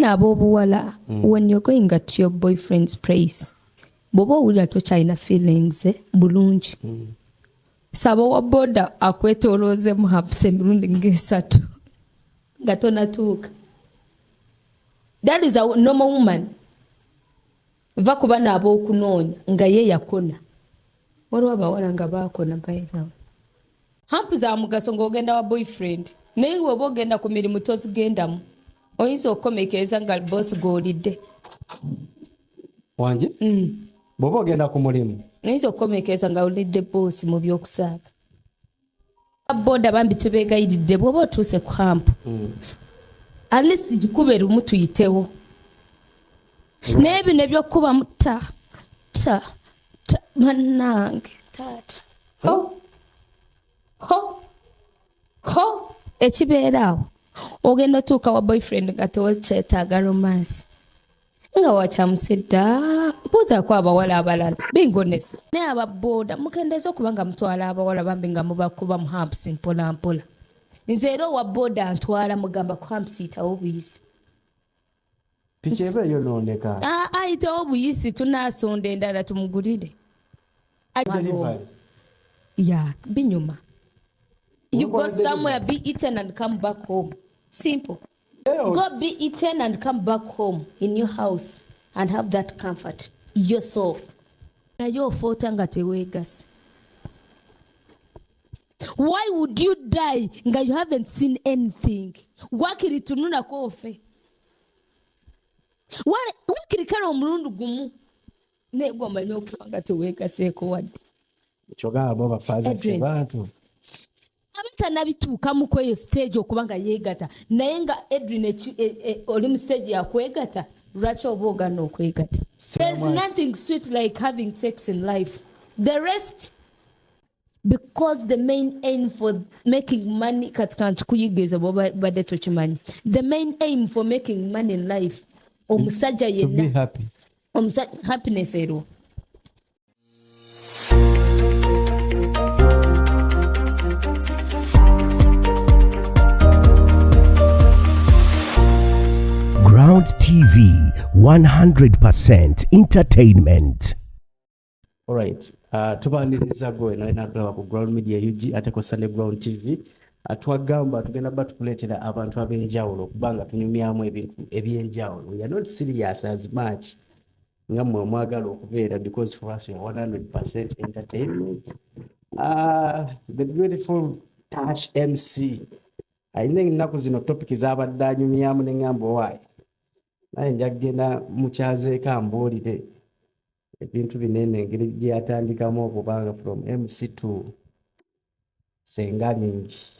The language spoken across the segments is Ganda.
Abaana ab'obuwala, when you're going at your boyfriend's place, bw'oba owulira tokyalina feelings bulungi. Saba wa boda akwetooloozemu Humps emirundi ng'esatu nga tonatuuka. That is a normal woman. Va ku baana ab'okunoonya nga ye yakona. Waliwo abawala nga baakona bayivawo. Humps za mugaso ng'ogenda wa boyfriend. Naye bw'oba ogenda ku mirimu tozigendamu. Oyinza okukomekereza nga boss goolidde. Wangi? Bw'oba ogenda ku mulimu. Oyinza okukomekereza nga olidde boss mu by'okusaaga. Boda bambi tubeegayiridde bw'oba otuuse ku Hump. At least gikube lumu tuyitewo. Naye bino eby'okukubamu ta bannange taata. Ho ekibeera awo. Ogenda otuuka wa boyfriend nga tewekyetaaga romance. Nga wakyamusedda buuzaako abawala abalala bingonesi. Naye ababoda mukendeeza okuba nga mutwala abawala bambi nga mubakuba mu Humps mpola mpola. Nze era owa boda ntwala mugamba ku Humps yitawo obuyisi. Piki eba eyonooneka. Ayitawo obuyisi tunaasonda endala tumugulire. Yeah, binyuma. You go somewhere, be eaten and come back home. Simple. Go be eaten and come back home in your house and have that comfort yourself. Na yo fota nga tewegas. Why would you die nga you haven't seen anything? Wakiri tununa kofe. Wakiri kano omulundu gumu. Ne goma nyo kufanga tewegas eko wadi. Choga abo bafaza sebantu. Abata nabituuka mu kweyo stage okubanga yeegata naye nga Edwin oli mu stage ya kwegata lwaki oba ogana okwegata. There's nothing sweet like having sex in life. The rest, because the main aim for making money katika nkikuyigiriza bw'obadde tokimanyi, the main aim for making money in life omusajja yenna to be happy. Happiness ero. Ground TV, 100% entertainment. All right. Tubaniriza gwe na ku Ground Media UG ate ko Sunday Ground TV. Atwagamba tugenda batukuleetera abantu ab'enjawulo okubanga tunyumyamu ebintu ebyenjawulo. We are not serious as much nga mwe mwagala okubeera because for us we are 100% entertainment. The beautiful Touch MC. Ayina ennaku zino topic z'abadde anyumyamu ne ngamba waayi. Naye njagenda mukyazeeko ambuulire ebintu binene engeri gye yatandikamu okubanga from MC to Sengalingi.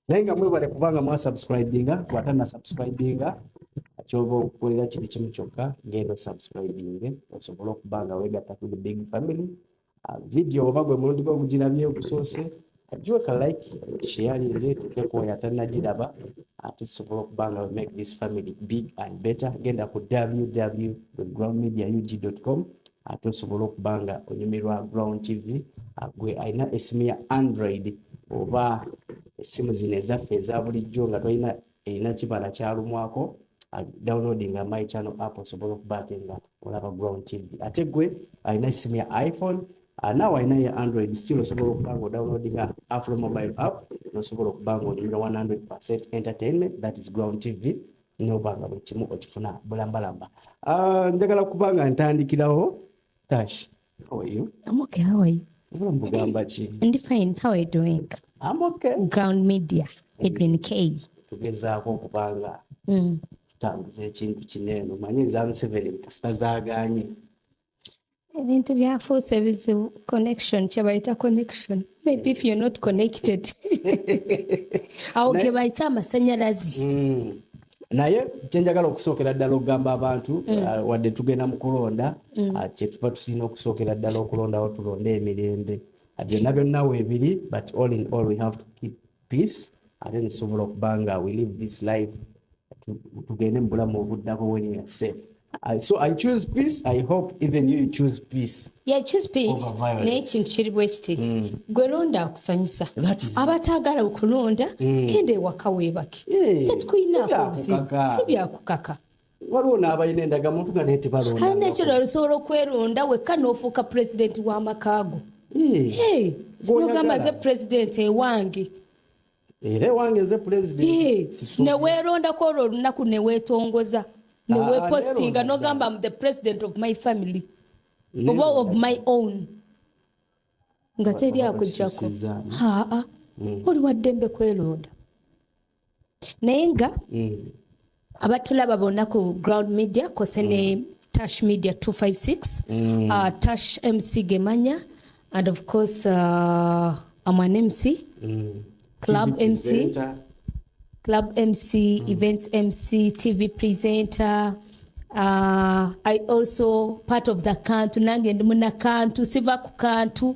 Naye nga mwebale kubanga mwasubscribinga, bw'atana subscribinga akyoba okukolera kiri kimu kyokka ngendo subscribinge osobola okubanga weegatta ku the big family. Video oba gwe mulundi gwo gugirabye ogusoose ajwe ka like share ile tukeko yatanagiraba ate tusobola okubanga we make this family big and better. Genda ku www.groundmediaug.com ate tusobola okubanga onyumirwa Ground TV gwe aina esimu ya Android oba esimu zino ezaffe eza bulijjo nga tolina erina kibala kyalumwako downloading my channel app osobola okubatenga olaba Ground TV. Ate gwe aina esimu ya iPhone now I know your Android still osobola okubanga downloading Afro mobile app nosobola okubanga onyumira 100% entertainment, that is Ground TV nobanga buli kimu okifuna bulambalamba. Njagala kubanga ntandikirawo. Tash, how are you? I'm okay, how are you? Mbugamba ki? I'm fine, how are you doing? I'm okay. Ground Media, Edwin K. Tugezaako okubanga tutambuza ekintu kinene omanyi za Museveni kasita zaaganye. Ebintu byafuuse bizibu. Connection, kyebayita connection. Maybe if you're not connected. Awo ke bayita amasanyalazi. Naye kyenjagala okusookera ddala okugamba abantu wadde tugenda mu kulonda kye tuba tusina okusookera ddala okulondawo tulonde emirembe. Byonna byonna weebiri, but all in all we have to keep peace ate nisobola okubanga we live this life tugende mu bulamu obuddako when you are safe. So I choose peace. I hope even you choose peace. Yeah, choose peace. Over violence. Naye ekintu kiri bwe kiti gwe londa akusanyusa That is it. abataagala okulonda genda ewaka weebake tetukulinaako obuzibu si byakukaka waliwo n'abalina endagamuntu nga naye tebalonda alina ekiro osobola okweronda wekka n'ofuuka pulezidenti w'amakaago nogamba ze pulezidenti ewange era ewange nze pulezidenti neweerondako olwo olunaku neweetongoza neweepostinga nogamba am the president of my family oba of my own nga teri akujjako oli waddembe kweronda naye nga abatulaba bonna ku ground media kose ne Tash Media 256 Tash MC Gemanya and of course I'm an MC Club TV MC presenter. Club MC Events MC TV presenter I also part of the Kantu nange ndi muna Kantu siva ku Kantu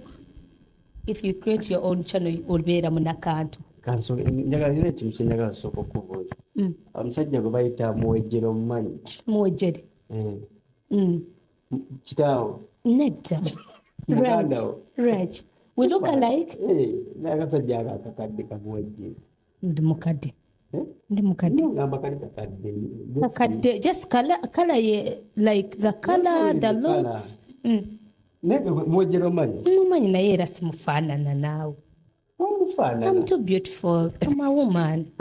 if you create your own channel olbeera muna Kantu kanso njagala nina ekintu kyenjagala sooka okubuuza omusajja gwe bayita muwejjero mumanyi muwejjere kitaawo nedda mugandawo Raj we look alike nakasajja ako akakadde kamuwejjere ndi mukadde ndi mukadde ngamba kali kakadde kakadde just color ye like the color the looks nege muwejjero mumanyi mumanyi naye era simufaanana naawe I'm too beautiful. I'm a woman.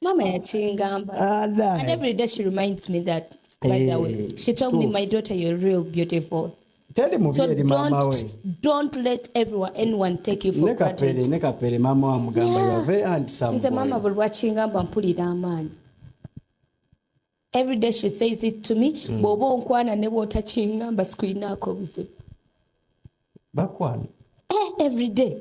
Mama yachingamba. And every day she reminds me that, by the way. She told me, my daughter, you're real beautiful. So don't let anyone take you for granted. Nekapere mama wa mugamba you are very handsome. Nze mama buli wachingamba mpulira amaanyi. Every day she says it to me. Bw'oba onkwana ne bw'otachingamba sikulinaako obuzibu. Bakwana. Every day.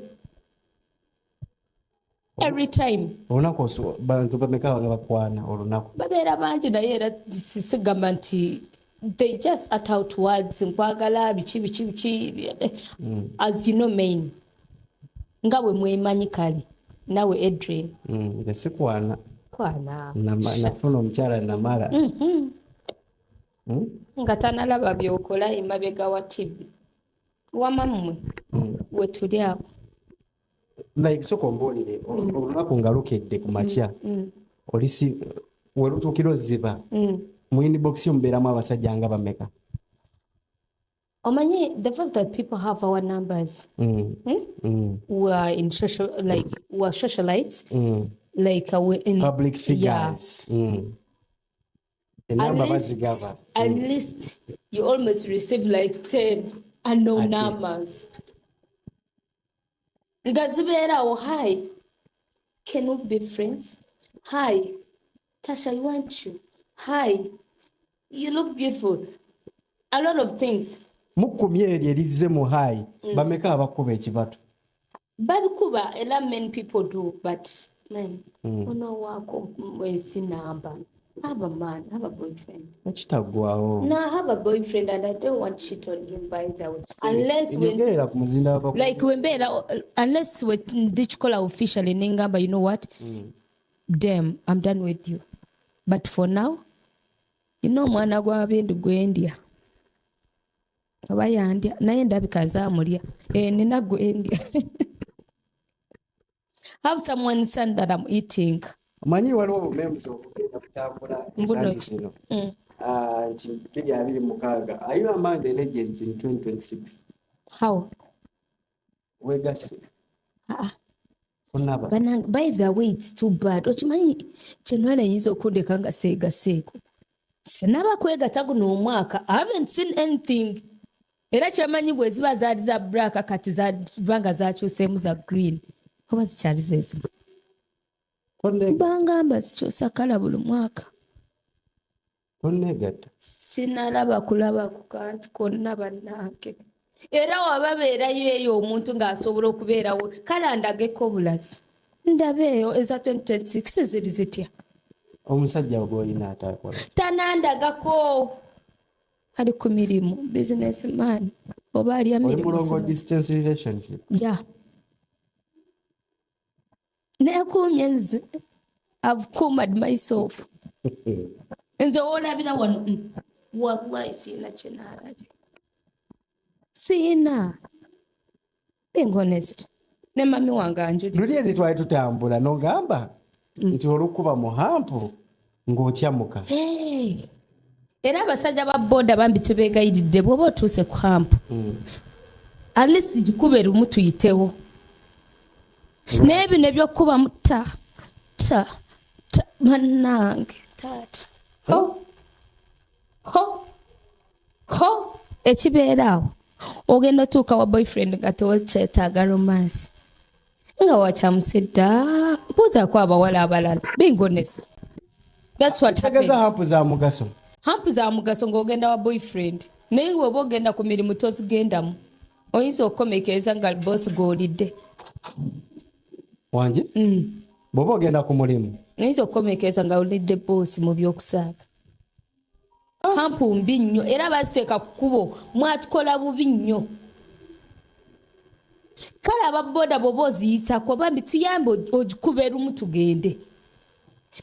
Every time. Olunaku bantu bameka nga bakwana olunaku. Babeera bangi naye era sigamba nti they just at out words nkwagala biki as you know main. Nga bwe mwemanyi kale nawe Adrian. Nze sikwana. Kwana. Nafuna omukyala namala. Nga tanalaba byokola emabega wa TV. Wamamwe wetuli awo like soko mbolire olunaku nga lukedde ku makya olisi welutuukira ozziba mu inbox yomubeeramu abasajja nga bameka omanyi the fact that people have our numbers who are in social like who are socialites like we're in public figures at least you almost receive like 10 unknown numbers. Ngazibeerawo, hi, can we be friends? Hi, Tasha, I want you. Hi, you look beautiful. A lot of things. Mukumye eri erize mu hi, bameka abakuba ekibatu. Babikuba, a lot many people do, but man, ono wako wensi namba. Have a man, have a boyfriend. Ekitagwawo. No, I have a boyfriend and I don't want shit on him by the way. Unless when unless when did call officially nengamba, you know what? Damn, I'm done with you. But for now, you know mwana gwa bindu gwendia. Abayandia naye ndabikaza amulya. Nina gwendia. Have someone's son that I'm eating. Manyi waliwo obumemuzi obugenda kutambula ensangi zino nti 2026 are you among the legends in 2026? How? Wegase by the way it's too bad okimanyi kyenwana yinza okundeka nga seegaseeko sinaba kwegata guno omwaka I haven't seen anything era kyamanyi bwe ziba zaali za black kati zavanga zakyuseemu za green oba zikyali zezimu bangamba zikyusa kala buli mwaka sinalaba kulaba ku kantu konna bannange era wababeerayo eyo omuntu ng'asobola okubeerawo kale andageko obulazi ndabeeyo eza 2026 ziri zitya omusajja ogwolina atakola tanandagako ali ku mirimu businessman oba ali amirimu distance relationship Nekumye nze I've combed myself nze olabira wano wallahi sina kyenaalabye sina being honest ne mami wange anjuli luli eri twali tutambula nogamba nti olukuba mu hampu ng'okyamuka era abasajja ba boda bambi tubeegayiridde bw'oba otuuse ku hampu at least gikube lumu tuyitewo naye bino ebyokukubamu ta bannange taata ho ekibeera awo ogenda otuuka wa boyfriend nga tewakyetaaga romance nga wakyamusedda buuzaako abawala abalala being honest that's what tegeza hampu za mugaso hampu za mugaso ng'ogenda wa boyfriend naye bw'oba ogenda ku mirimu tozigendamu oyinza okukomekereza nga bosi g'olidde wange bw'oba ogenda ku mulimu oyinza okukomekereza nga olidde bosi mu by'okusaaga hampu mbi nnyo era baziteeka ku kkubo mwatukola bubi nnyo kale ababoda bw'oba oziyitako bambi tuyambe ogikube lumu tugende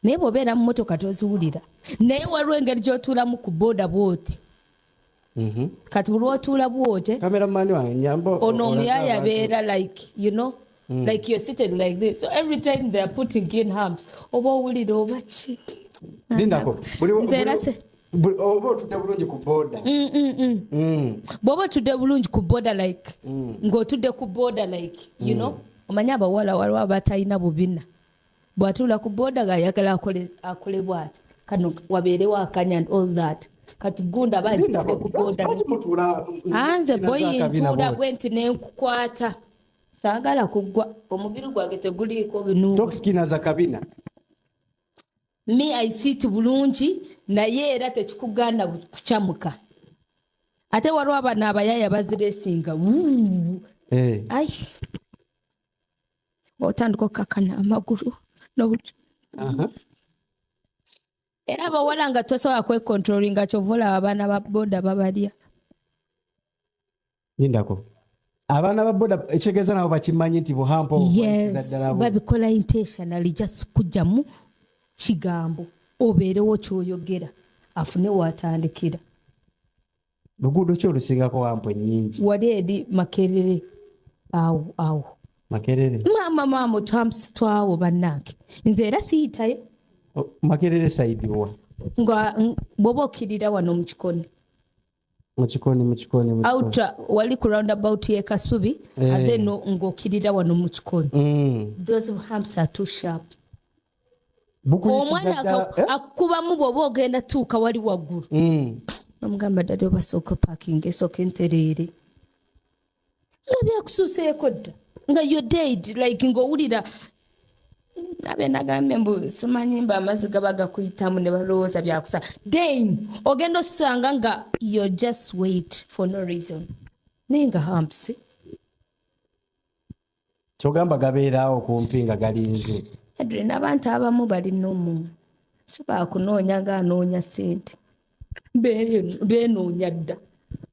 naye bw'obeera mu motoka toziwulira naye waliwo engeri gy'otuulamu ku boda bwoti kati buli otuula bwote kameramani wange nyamba ono omuyaya abeera like you know like you're sitting like this so every time they are putting in humps oba owulira oba ki lindako nzerase oba otudde bulungi ku boda bw'oba otudde bulungi ku boda like ng'otudde ku boda like you know omanyi abawala waliwo abatalina bubina bw'atuula ku boda ng'ayagala akole bw'ati kano wabeerewo akanya and all that kati gunda bazitudde ku boda anze boyi ntuula bwe nti nenkukwata saagala kuggwa omubiri gwange teguliiko binuubu tokikinaza kabina me I sit bulungi naye era tekikuganda kukyamuka ate waliwo abana abayaya baziresinga ai otandika okukakana amagulu era abawala nga tosobola kwekontrolinga kyova olaba abaana ba boda babalya lindako abaana ba boda ekitegeeza nabo bakimanyi nti buhampo babikola intentionally just kujjamu kigambo obeerewo kyoyogera afune watandikira luguudo ki olusingako hampo ennyingi wali eri makerere awo makerere maama Humps twawo bannange nze era siyitayo makerere saidiwa nga bw'oba okkirira wano mu kikoni outa wali ku roundabout ye Kasubi ate no ng'okkirira wano mu kikoni those Humps are too sharp omwana akubamu bw'oba ogenda tuuka wali waggulu omugamba ddala obasooka parking esooka entereere nga byakusuuseeko dda nga you dead like ng'owulira abe nagambye mbu simanyi mba amazzi gaba gakuyitamu ne balowooza byakusa dame ogenda osanga nga you just wait for no reason naye nga Humps kyogamba gabeeraawo kumpi nga galinze edre n'abantu abamu balina omumu sobola kunoonya ng'anoonya ssente beenoonya dda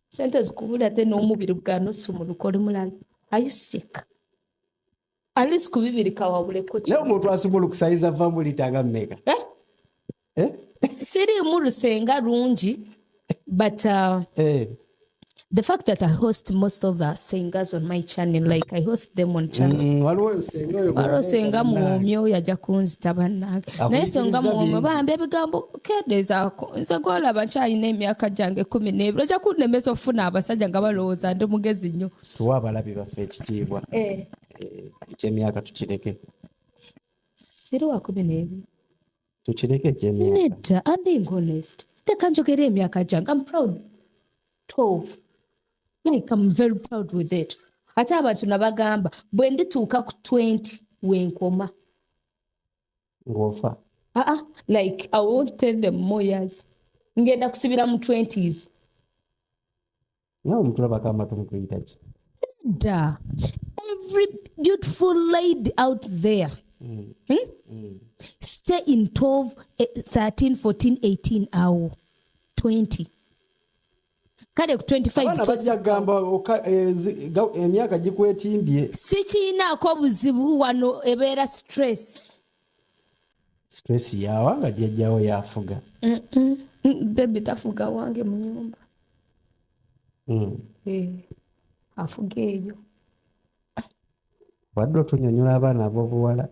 ssente zikubula ate n'omubiri ganosu mu lukole mulala ayusika alis ku bibiri kawabuleko naye omuntu asobola okusayiza vamu litanga mmeka siriimu lusenga lungi but the fact that I host most of the singers on my channel, like I host them on channel. Waliwo senga mwomyo oyo ajja kunzita bannange naye senga mwomyo bambi ebigambo kendeezaako nze gwolaba nkyalina emyaka gyange 12 ojja kunnemesa okufuna abasajja nga balowooza ndi mugezi nnyo tuwa abalabi baffe ekitiibwa ekyemyaka tukireke siri wa 12 tukireke ekyemyaka nedda I'm being honest teka njogera emyaka gyange I'm proud 12 like I'm very proud with it ate abantu nabagamba bwe ndituuka ku 20 wenkoma ng'ofa like I won't tell them more years ngenda kusibira mu 20s nawe omutulaba kama tumukuyita ki da every beautiful lady out there stay in 12 13 14 18 hour 20 kale ku 25 bajja gamba emyaka gikwetimbye sikiinaako buzibu wano ebeera stress stress yawanga jjajjawo yafuga baby tafuga wange mu nyumba afuga eyo wadde otunyonyola abaana ab'obuwala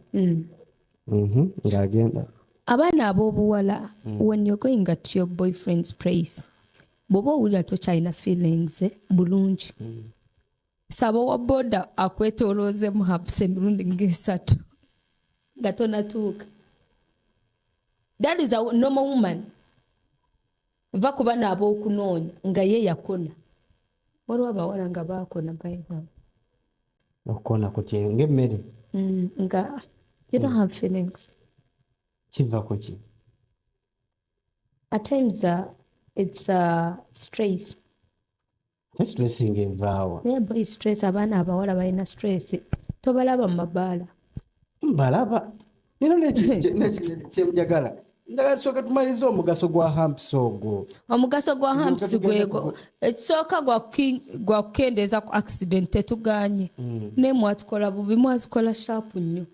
ng'agenda abaana ab'obuwala when you're going at your boyfriend's place bw'oba owulira tokyalina feelings bulungi saba wa boda akwetooloozemu Humps emirundi ng'esatu nga tonatuuka. That is a normal woman. Va ku baana ab'okunoonya nga ye yakona. Waliwo abawala nga baakona bayibawo. Okukona kutya ng'emmere? Nga you don't have feelings. Kiva ku ki? At times it's stress. Stress ng'evaawa. Naye boy stress abaana abawala balina stress. Tobalaba mu mabaala. Mbalaba. Nino nekyemujagala. Ndagala tusooke tumalirize omugaso gwa Humps ogwo. Omugaso gwa Humps gwego ekisooka gwa kukendeeza ku accident tetuganye. Naye mwatukola bubi mwazikola sharp nnyo.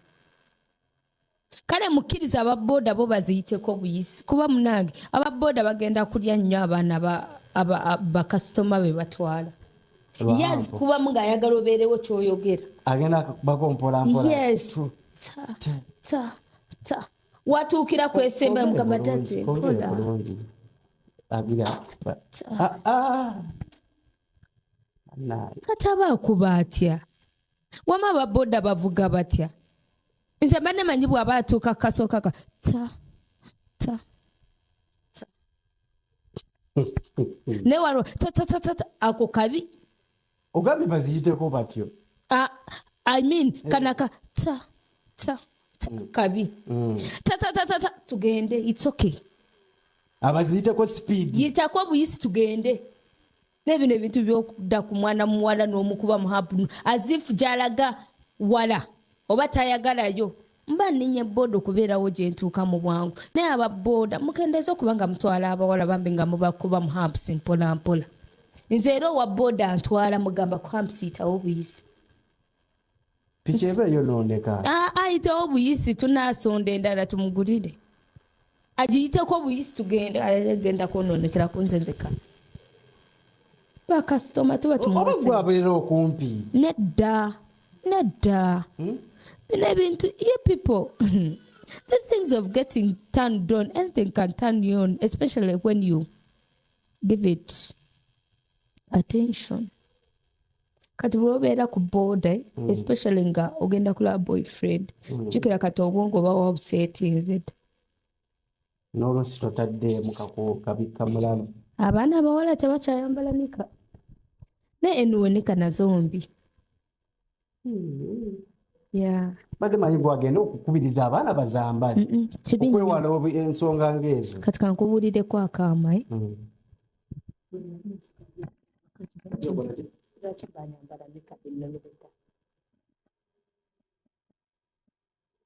Kale mukkiriza ababooda bo baziyiteko buyisi kuba munange ababooda bagenda kulya nnyo abaana bakasitoma be batwala. Yes kuba mungayagala obeerewo kyoyogera. Agenda bakompola mpola. Yes. Ta. Watuukira kwesemba mugamba tate mpola. Agira. Kataba kuba atya. Wama ababooda bavuga batya. Nze banne manyi bw'aba atuuka kasooka ka ta. Ne waro ta ako kabi. Ogambye baziyiteko batyo. I mean kanaka ta kabi. Ta tugende it's okay. Abaziyiteko speed. Yitako buyisi tugende. Nebino ebintu by'okudda ku mwana muwala n'omukuba muhabu as if jalaga wala. Oba tayagalayo mba ninye boda okubeerawo gye ntuuka mu bwangu naye ababooda mukendeeza okuba nga mutwala abawala bambi nga mubakuba mu Humps mpola mpola. Nze era owa boda ntwala mugamba ku Humps yitawo buyisi. Piki eba eyonooneka. Ayitawo buyisi tunaasonda endala tumugulire. Agiyiteko buyisi tugenda agenda kwonoonekera ku nze nzeka. Bakasitoma tuba tumuwase. Oba gwabeera okumpi. Nedda. You people, the things of getting turned on, anything can turn you on, especially when you give it attention. Kati bw'obeera ku boda, especially nga ogenda kulaba boyfriend, jjukira kati obwongo bawa obusetinze. N'olwoosi totadde mu kakubo kabikka mulamu. Abaana abawala tebakyayambala nika. Naye enuwe nika nazo mbi. Yeah. Badde manyi gwagenda okukubiriza abaana bazambale. Okwewala ensonga ng'ezo. Kati kankubuulireko akaama.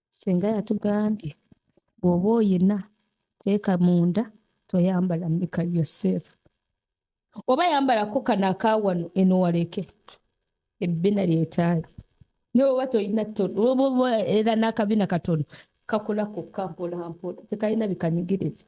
Senga yatugambye bw'oba oyina teeka munda toyambala mika yourself. Oba yambalako kano akawano eno waleke. Ebbina lyetaali. No wato inato era nakabina katono kakola ko kampola tekalina bikanyigiriza.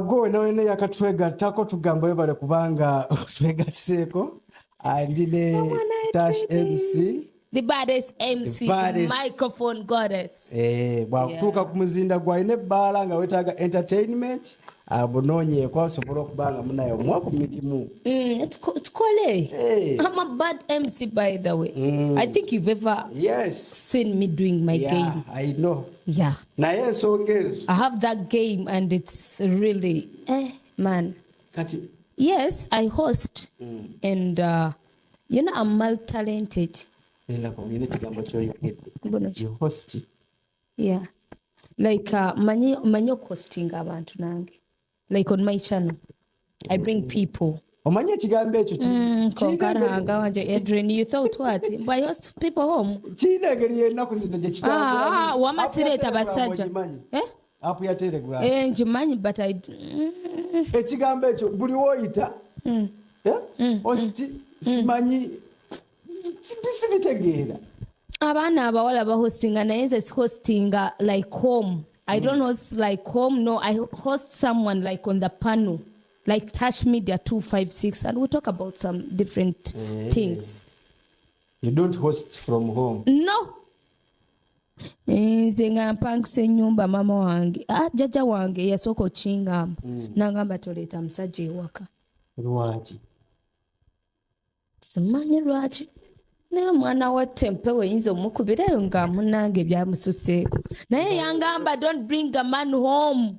Go nawe yakatwegattako tugamba webale kubanga twegasseeko andine Dash MC the baddest MC the microphone goddess. Bwakutuuka ku muzinda gwalina ebbaala nga wetaaga entertainment abonoonye kwasobola okubanga munayo omwaka mirimu. Tukole. I'm a bad MC by the way. I think you've ever seen me doing my game. I know. Yeah. Naye ensonga ezo. I have that game and it's really man. Kati. Yes, I host and I'm multi-talented. You host. Yeah. Like manyo hosting abantu nange. Like on my channel. I bring people. Omanyi ekigambo ekyo konkaranga wanje Adrian you thought what? But I host people home. Kiina engeri y'ennaku zino gye kitambula. Wamasireta basajja. Apu ya Telegram. Njimanyi but I ekigambo ekyo buli woyita. Host simanyi sibitegeera. Abaana abawala bahostinga naye nze hostinga like home. I don't host like home, no. I host someone like on the panel, like Touch Media 256, and we talk about some different things. You don't host from home? No. Nze nga mpangisa ennyumba mama wange jjajja wange yasooka okingamba n'agamba toleeta musajja ewaka. Lwaki? Simanyi lwaki naye omwana wa tempe weyinza omukubirayo nga munange byamususeeko naye yangamba don't bring a man home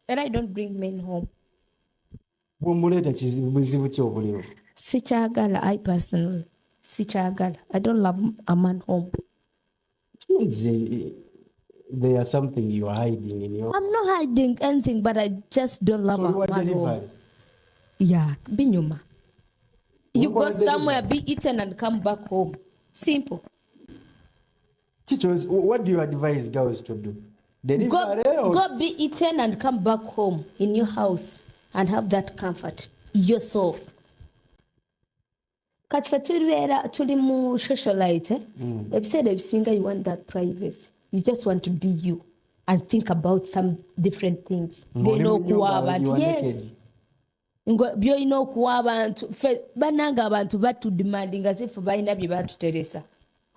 and I don't bring men home. Bw'omuleeta buzibu ki obuliwo? Sikyagala. I personally sikyagala. I don't love a man home. There is something you are hiding in your... I'm not hiding anything, but I just don't love a man home. Yeah, binyuma. You go somewhere, be eaten and come back home. Simple. Teachers, what do you advise girls to do? Go be eaten and come back home in your house and have that comfort yourself. Kati fe tuli mu socialite, ebiseera ebisinga you want that privacy. You just want to be you and think about some different things. Byolina okuwa abantu. Yes. Byolina okuwa abantu. Bannanga abantu batudemandinga sifu balina bye batuteresa.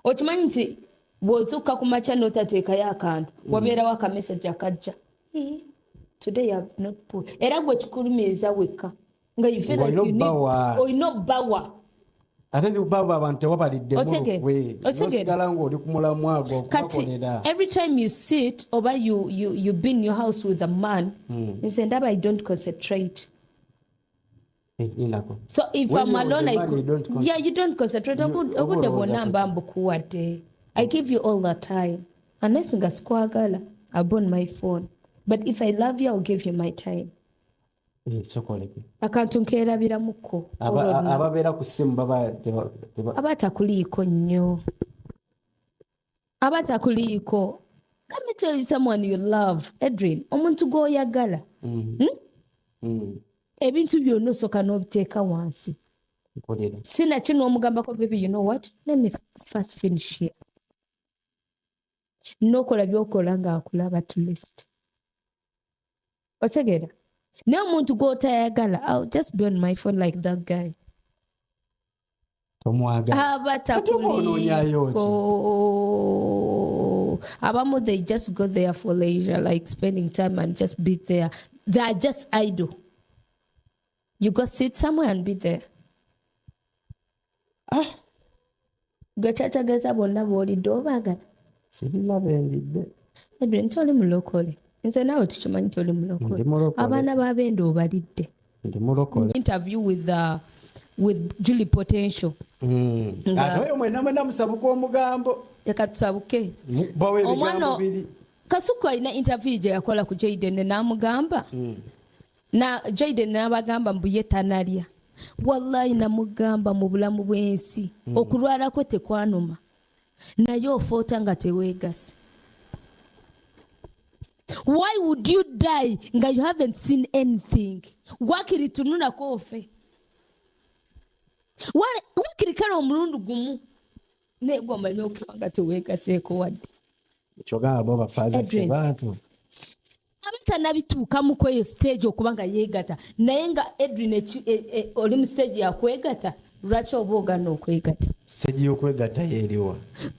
Okimanyi nti bw'ozuuka ku makya n'otateekayo akantu wabeerawo akamessage akajja. Today I have not put. Era gwe kikulumiriza wekka. Nga you feel like you need. Olina obbawa. Ate baba abantu tewabaliddemu osigala ng'oli ku mulamwa ago okubakolera. Every time you sit or you be in your house with a man, nze ndaba I don't concentrate. So if when I'm alone, you don't concentrate. Obudde bwonna mba mbukuwadde. I give you all the time. Unless nga sikwagala, I'll burn my phone. But if I love you, I'll give you my time. Akantu nkeerabiramuko. Ababeera ku ssimu baba abatakuliiko nnyo. Abatakuliiko. Let me tell you someone you love. Edrin, omuntu gw'oyagala. Ebintu byonna osooka n'obiteeka wansi. Sina kino omugambako, baby, you know what? Let me first finish here. N'okola by'okola ng'akulaba at least. Otegeera? Naye omuntu gw'otayagala, I'll just be on my phone like that guy. Abamu, they just go there for leisure, like spending time and just be there. They are just idle. You go sit somewhere and be there. Gachachageza bonna bw'olidde obaagala. Sirina bendidde. Edwin, toli mulokole. Nze naawe tukimanyi toli mulokole. Abaana b'abende obalidde. Ndi mulokole. Interview with Julie Potential. Ate mwena musabuka omugambo. Leka tusabuke. Bawe ebigambo biri. Kasuku alina interview gye yakola ku Jayden n'amugamba. Na Jayden n'abagamba mbu ye tanalya. Wallahi namugamba mu bulamu bw'ensi. Okulwala kwe tekwanuma. Naye ofoota nga teweegase. Why would you die nga you haven't seen anything? Wakiri tununa kofe. Wakiri kale omulundu gumu. Ne gwamanya okufa nga teweegaseeko wadde. Kyogamba bo bafaaza sebantu. Abatanabituuka mu kweyo stage okuba nga yeegata. Naye nga Edwin oli mu stage ya kwegata. Lwaki oba ogaana okwegata? Stage y'okwegata yeeriwa.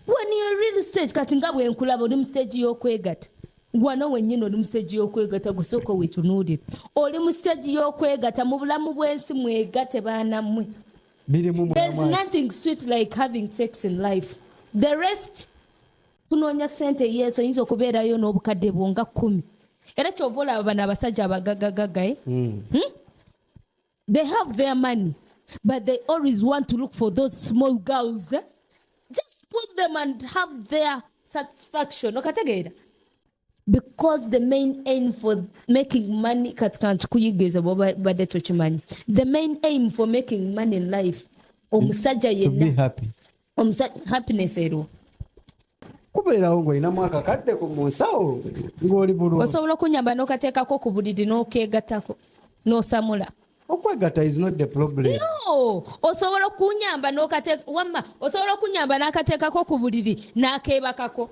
When you're real stage kati nga bwe nkulaba oli mu stage y'okwegata. Gwana wennyini oli mu stage y'okwegata gusooka weetunuulire. Oli mu stage y'okwegata mu bulamu bw'ensi mwegate baana mmwe. There's nothing sweet like having sex in life. The rest tunoonya ssente yeeso yinza okubeerayo n'obukadde bwonga 10. Era kyova olaba bano abasajja abagagagaga They have their money, but they always want to look for those small girls. Just put them and have their satisfaction. Okategeera? Because the main aim for making money, the main aim for making money in life, to be happy. Happiness. Kubeerawo ng'olina mwaka kadde ku munsawo ng'oli bulungi. Osobola okunyamba n'okateekako ku buliri n'okeegatako n'osamula. Okwegata is not the problem. No, osobola kunyamba n'okateeka wamma osobola kunyamba n'akateekako ku buliri n'akeebakako.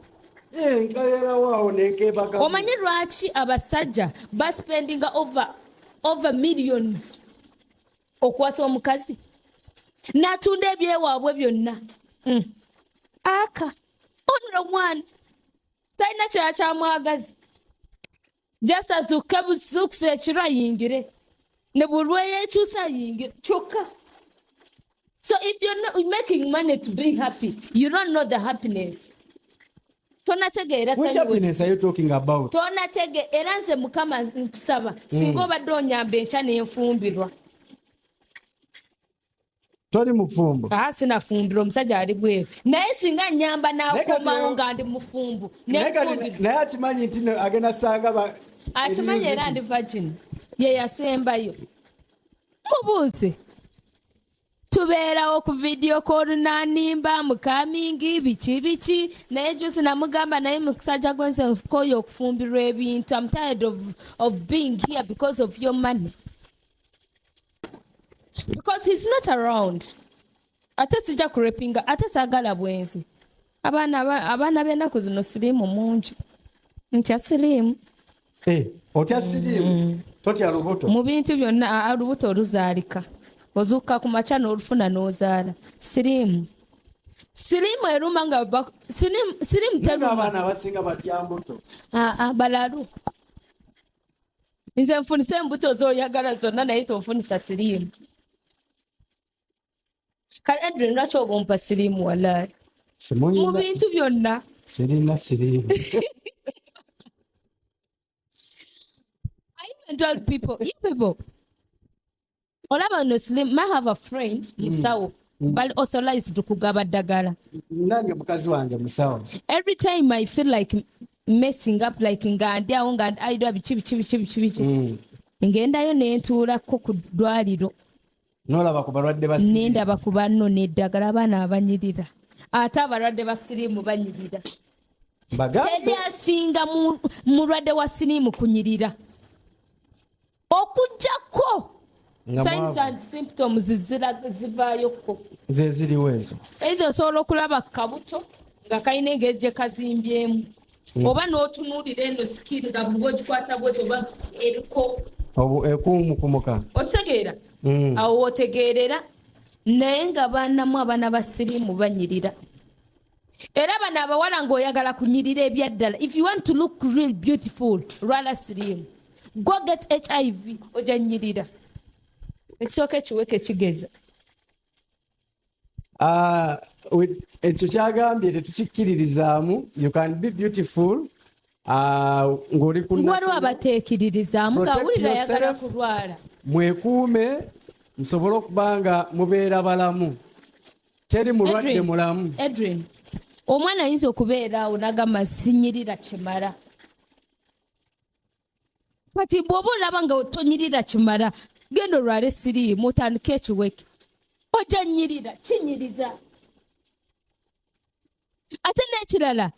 Nkayera waawo n'ekeebakako. Omanyi lwaki abasajja baspendinga over millions okuwasa omukazi n'atunda ebyewaabwe byonna. Aka ono mwana talina kyala kyamwagazi just azuuke buzuukuse ekiro ayingire ne bulwe yeekyusa ayingire kyokka. So if you're not making money to be happy, you don't know the happiness. Tonategeera Which happiness are you talking about? Tonatege era nze Mukama nkusaba singa obadde onyamba enkya n'enfumbirwa. Toli mufumbo. Sinafumbirwa omusajja ali bweru naye singa nyamba n'akomawo nga ndi mufumbu naye akimanyi nti agenda sanga akimanyi era ndi virgin ye yasembayo. Mubuuze tubeerawo ku video call n'animba mukamingi biki naye jusi namugamba naye musajja gwenze nkoyo okufumbirwa ebintu. I'm tired of being here because of your money. Because he's not around. Ate sijja kurepinga ate saagala bwenzi. Abaana b'ennaku zino siriimu mungi. Ntya siriimu. Otya siriimu? Totya lubuto? Mu bintu byonna olubuto oluzaalika. Ozuuka ku makya n'olufuna n'ozaala. Siriimu eruma nga siriimu teruma. Abaana abasinga batya mbuto. Balalu. Nze nfunisa embuto z'oyagala zonna naye tonfunisa siriimu. Kale Adrian lwaki oba ompa siriimu walaali? Mu bintu byonna. Sirina siriimu. I even told people, olaba no slim, might have a friend, musawo, but authorized to kugaba ddagala. Nange mukazi wange musawo. Every time I feel like messing up, like nga ndi awo nga aidwa bichi. Ngendayo n'entuulako ku ddwaliro. N'olaba ku balwadde ba siriimu. N'endaba ku banno n'eddagala abaana abanyirira. Ate abalwadde ba siriimu banyirira. Teri asinga mulwadde wa siriimu kunyirira. Okujjako signs and symptoms zivaayoko. Ze ziriwo ezo. Ezo osobola okulaba kabuto nga kalina engeri gye kazimbyemu. Oba n'otunuulira eno skin nga bwe ogikwata bw'ekyo oba eriko ekuumukumuka. Okitegeera? Awo otegeerera naye nga bannamu abaana ba siriimu banyirira. Era bano abawala ng'oyagala kunyirira ebyaddala. If you want to look real beautiful, lwala siriimu. Go get HIV ojja nyirira. Ekisooka ekiweke kigeza. Ekyo kyagambye tetukikkiririzaamu. You can be beautiful. Ng'oli ku waliwo abateekiririzaamu ng'awulira ayagala kulwala. Mwekuume musobole okuba nga mubeera balamu. Teri mulwadde mulamu. Adrian, omwana ayinza okubeera awo n'agamba sinyirira kimala. Kati bw'oba olaba nga otonyirira kimala genda olwale siriimu otandike ekiweke. Ojja nnyirira kinyiriza. Ate n'ekirala,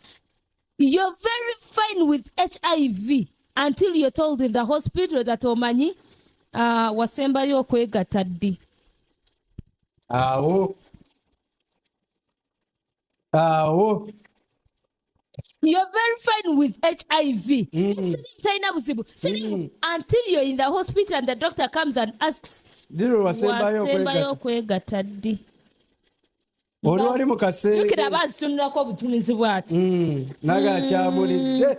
you're very fine with HIV until you're told in the hospital that omanyi wasembayo okwegatta ddi. Awo. You're very fine with HIV. Until you're in the hospital and the doctor comes and asks, wasembayo okwegatta ddi. Oli wali mu kaseera. Jukira bazitunulako obutunuzi bw'ati. Naga akyamulidde.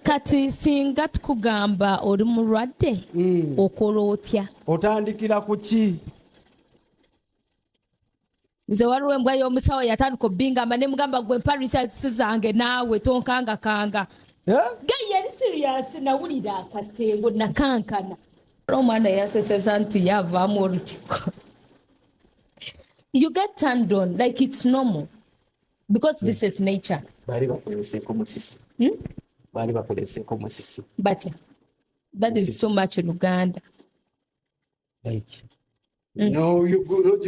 Kati singa tukugamba oli mulwadde okola otya? Otandikira ku ki? Nze waliwo embwa y'omusawo yatandika obbingamba ne mugamba gwe mpa research zange naawe tonkangakanga. Gayi yali serious nawulira akatengo nakankana. Omwana yaseseza nti yavaamu olutiko. You get turned on like it's normal because this is nature. Bali bakoleseeko musisi. Bali bakoleseeko musisi. But that is so much in Uganda. Like, no, you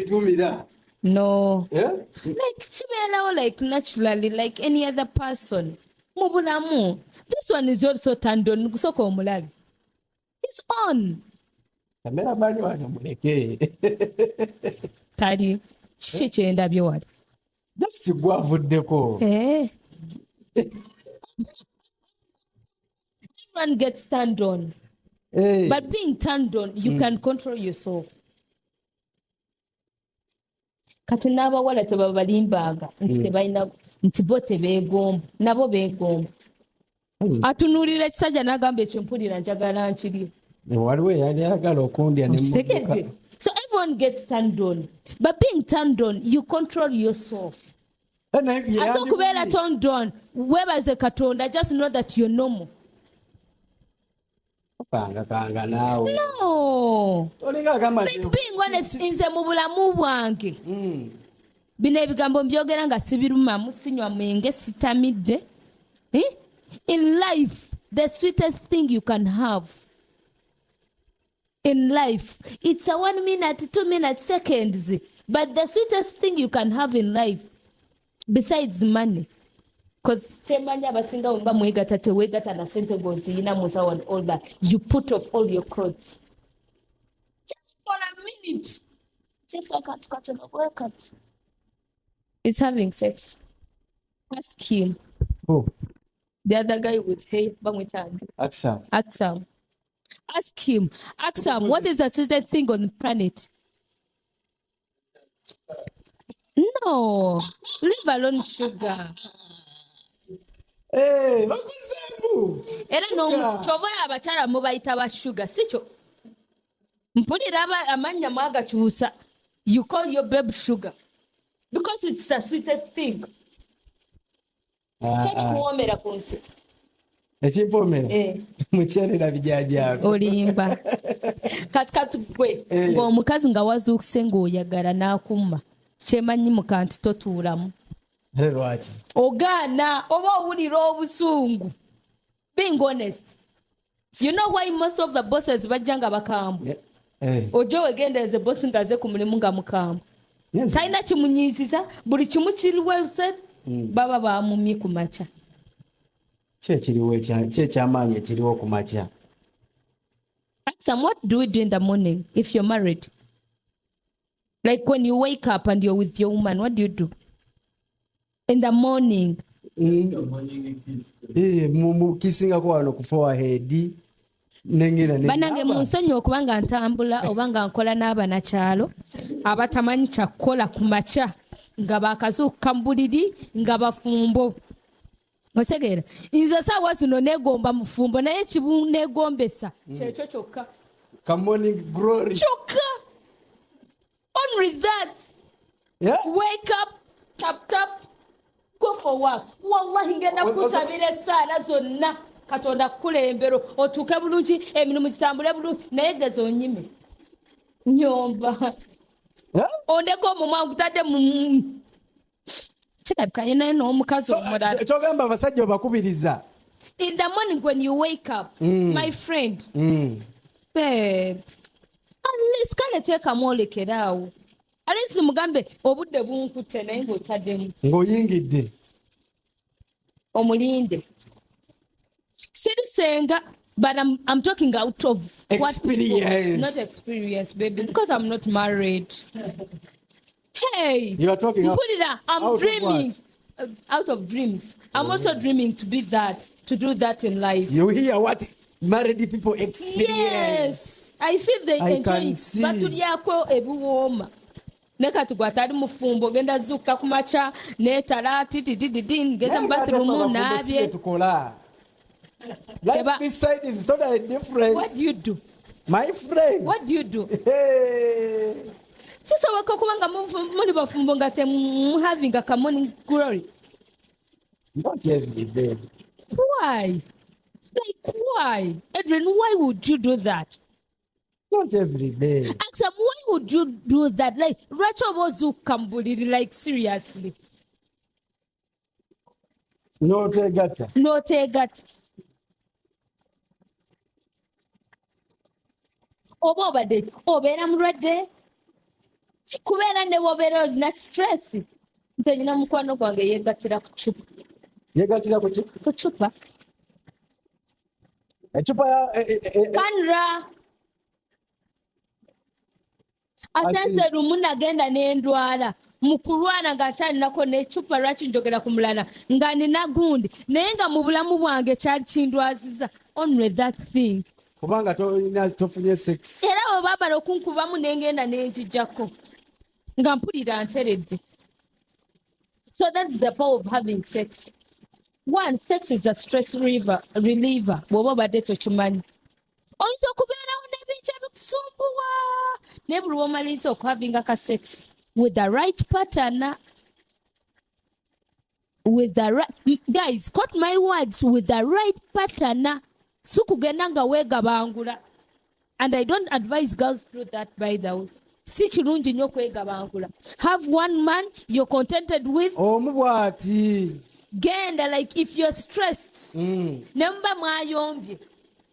do me that. No. Yeah? Like chimela like naturally like any other person. Mubulamu. This one is also turned on. Kusoko omulabi. It's on. kamera bani wanyu muleke tali kiki kyendabye wali just gwavuddeko everyone gets turned on but being turned on you can control yourself kati n'abawala tebabalimbanga nti tebalina nti bo tebeegomba nabo beegomba atunuulira ekisajja n'agamba ekyo mpulira njagala nkiri waliwo eyayagala okundya nemutegedde so everyone gets turned on but being turned on you control yourself ate okubeera turned on weebaze katonda just know that you're normal kanga naawe no like being honest nze mu bulamu bwange bino ebigambo mbyogera nga sibirumamu sinywa mwenge sitamidde in life the sweetest thing you can have in life it's a 1 minute 2 minutes seconds but the sweetest thing you can have in life besides money because chemanya abasinga wemba mwegata tewegata na sente goziyina musawo and all that you put off all your clothes just for a minute just akatukatona workout is having sex ask him the other guy with hair bamwitanga Aksam ask him what is the sweetest thing on the planet no leave alone sugar bakuzemu era kyobala abakyala mubayita ba sugar sikyo mpulira amanya mwagakyusa you call your babe sugar because it's the sweetest thing kyekikuwoomera ku nsi ekimpomera mukyerera bijajako olimba katikati gwe ng'omukazi nga wazuukise ng'oyagala n'akumma kyemanyi muka nti totuulamu lwaki ogaana oba owulira obusungu being honest you know why most of the bosses bajja nga bakambwe ojo wegendereze bosi ngaze ku mulimu nga mukambwe talina kimunyiiziza buli kimu kiri well said baba bamumye ku makya kyekyamaanyi ekiriwo ku makya what do we do in the morning if you're married like when you wake up and you're with your woman what do you do in the morning kisingako wano ku forehead banange munsonyi okubanga ntambula oba nga nkola n'abanakyalo abatamanyi kyakukola ku makya nga bakazuuka mu buliri nga bafumbo otegeera nze saawa zino neegomba mufumbo naye kibuneegombesa kyekyo kyokka kyokka only that wake up tap go for work wallahi ngenda kusabira esaala zonna katonda kukulembero otuuke bulungi emirimu gitambule bulungi naye geza onyime nyomba ondeko omumwa gutadde mu kirabika yenaye n'omukazi omulala kyogamba abasajja obakubiriza in the morning when you wake up my friend babe at least kale teekamu olekeraawo at least mugambe obudde bunkutte naye ng'otaddemu ng'oyingidde omulinde sirisenga but I'm talking out of experience. Not experience baby because I'm not married. Hey, you are talking I'm dreaming out of dreams. I'm also dreaming to be that, to do that in life. You hear what married people experience? Yes, I feel they enjoy but tulyako ebiwooma nekati gwatali mufumbo genda zuka kumacha netala titididin ngeza bathroom nabye tukola. Like this side is totally different. What do you do? My friend. What do you do? Hey. Chisoboka kubanga muli bafumbo ngate having a morning glory. Not every day. Why? Like why? Adrian, why would you do that? Not every day. Aksam, why would you do that? Like Rachel Bozu Kambuli, like seriously. No tegata. No tegat. Oba obadde obeera mulwadde kubeera ne bwobeera olina stress nze nyina mukwano gwange yeegattira ku cupa yeegattira ku ki ku cupa ecupa ya kanra atense lumu nagenda n'endwala mu kulwana nga kyalinako n'ecupa lwaki njogera ku mulala nga nina gundi naye nga mu bulamu bwange kyali kindwaziza only that thing kubanga tofunye sex era bwe baabala okunkubamu nengenda nenjijjako nga mpulira nteredde. So that's the power of having sex. One, sex is a stress reliever bw'oba obadde tokimanyi. Oyinza okubeerawo n'ebintu ebikusumbuwa naye buli lw'omaliriza okuhavinga ka sex with the right partner, with the right guys, quote my words, with the right partner, si kugenda nga weegabangula. And I don't advise girls to do that, by the way. Si kirungi nnyo kwegabangula. Have one man you're contented with. Omubwati. Genda, like if you're stressed. Ne muba mwayombye.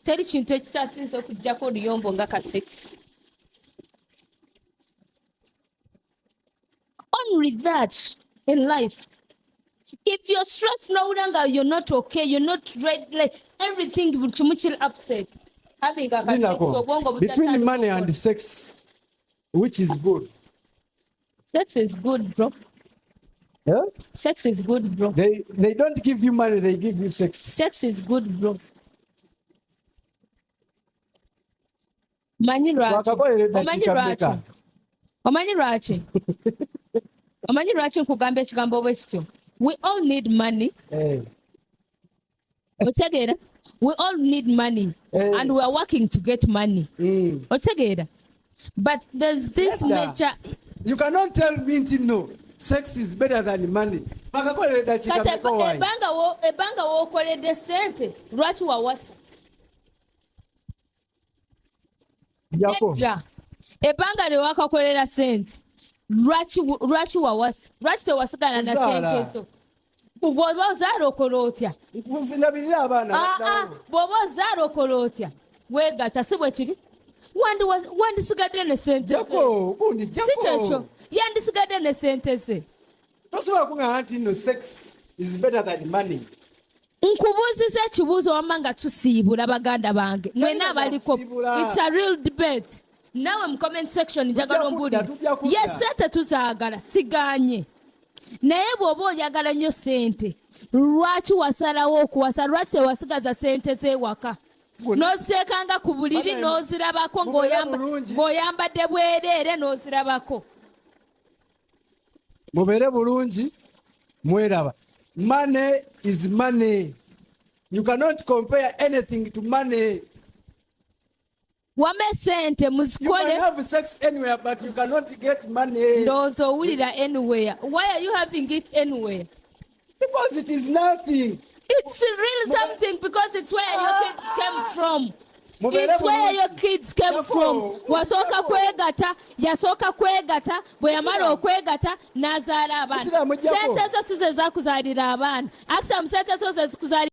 Teri kintu ekikyasinze okuggyako oluyombo nga ka sex. Only that in life. If you're stressed no longer, you're not okay, you're not right, like everything will chill upset. Having a sex, between money and sex, which is good? Sex is good, bro. Yeah? Sex is good, bro. They don't give you money, they give you sex. Sex is good, bro. Omanyi lwaki nkugamba ekigambo bwe kityo. We all need money. Otegeera? We all need money. And we are working to get money. Otegeera? But there's this major... You cannot tell me no. Sex is better than money. Ebanga w'okoledde sente lwaki wawasa? Edda ebanga lye sente lwaki wawasa? Lwaki tewasigala na sente zo? Bw'oba ozaala okola otya? Bw'oba ozaala okola otya? Weegatta si bwe kiri? Wandisigadde ne sente ze. Si kyekyo yandisigadde ne sente ze. Tosobola kuŋŋaŋa nti no sex is better than money. Nkubuuziza ekibuuzo wamma nga tusiibula baganda bange. Mwena abaliko. It's a real debate. Nawe mu comment section njagala ombulire. Yes, sente tuzaagala siganye. Naye bw'oba oyagala nnyo sente lwaki wasalawo okuwasa? Lwaki tewasigaza sente z'ewaka n'oziteekanga ku buliri n'ozirabako ng'oyambadde bwereere n'ozirabako? Mubeere bulungi mweraba. Money is money. You cannot compare anything to money. Wame sente muzikole. You can have sex anywhere but you cannot get money. Ndowooza owulira anywhere. Why are you having it anywhere? Because it is nothing. It's real something because it's where your kids came from. It's where your kids came from. Yasooka kwegata, bwe yamala okwegata n'azaala abaana. Sente zo si ze zakuzaalira abaana. Akisa mu sente zo ze zikuzaalira.